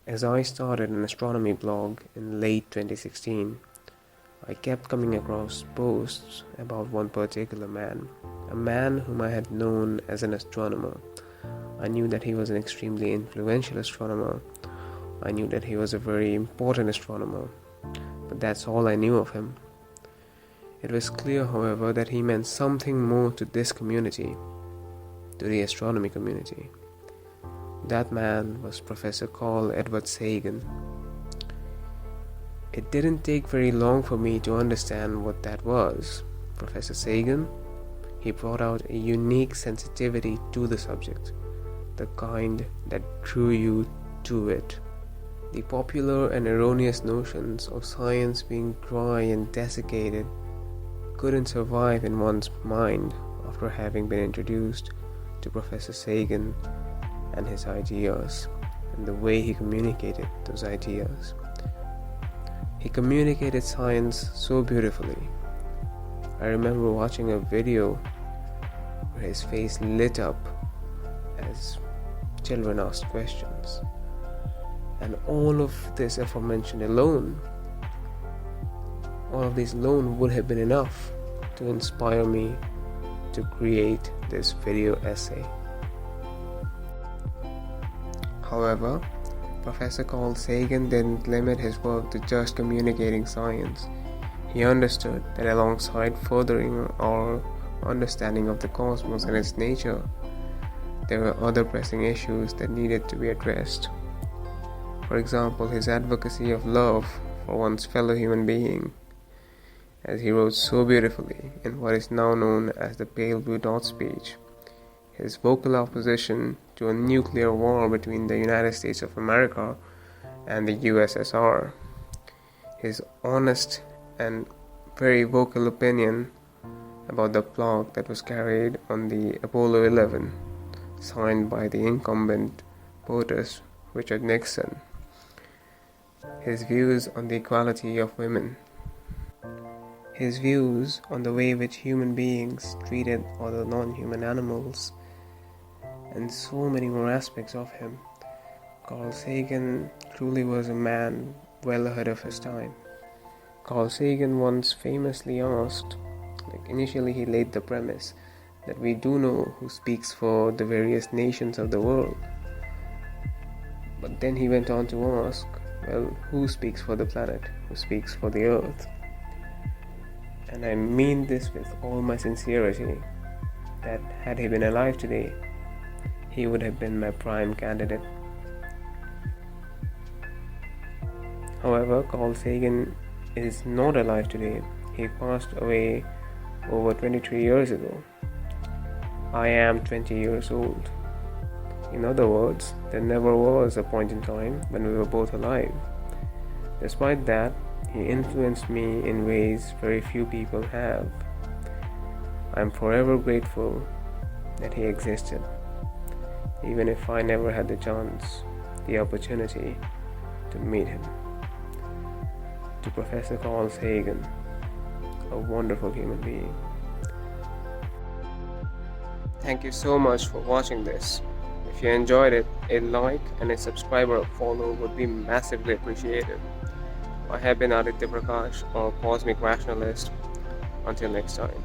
As I started an astronomy blog in late 2016, I kept coming across posts about one particular man, a man whom I had known as an astronomer. I knew that he was an extremely influential astronomer. I knew that he was a very important astronomer, but that's all I knew of him. It was clear, however, that he meant something more to this community, to the astronomy community. That man was Professor Carl Edward Sagan. It didn't take very long for me to understand what that was. Professor Sagan, he brought out a unique sensitivity to the subject, the kind that drew you to it. The popular and erroneous notions of science being dry and desiccated couldn't survive in one's mind after having been introduced to Professor Sagan and his ideas, and the way he communicated those ideas. He communicated science so beautifully. I remember watching a video where his face lit up as children asked questions. And all of this aforementioned alone, all of this alone would have been enough to inspire me to create this video essay. However, Professor Carl Sagan didn't limit his work to just communicating science. He understood that alongside furthering our understanding of the cosmos and its nature, there were other pressing issues that needed to be addressed. For example, his advocacy of love for one's fellow human being, as he wrote so beautifully in what is now known as the Pale Blue Dot speech. His vocal opposition to a nuclear war between the United States of America and the USSR. His honest and very vocal opinion about the plaque that was carried on the Apollo 11, signed by the incumbent POTUS, Richard Nixon. His views on the equality of women. His views on the way which human beings treated other non-human animals, and so many more aspects of him. Carl Sagan truly was a man well ahead of his time. Carl Sagan once famously asked, initially he laid the premise that we do know who speaks for the various nations of the world. But then he went on to ask, who speaks for the planet? Who speaks for the earth? And I mean this with all my sincerity, that had he been alive today, he would have been my prime candidate. However, Carl Sagan is not alive today. He passed away over 23 years ago. I am 20 years old. In other words, there never was a point in time when we were both alive. Despite that, he influenced me in ways very few people have. I am forever grateful that he existed, even if I never had the chance, the opportunity to meet him. To Professor Carl Sagan, a wonderful human being. Thank you so much for watching this. If you enjoyed it, a like and a subscribe or a follow would be massively appreciated. I have been Aditya Prakash, or Cosmic Rationalist. Until next time.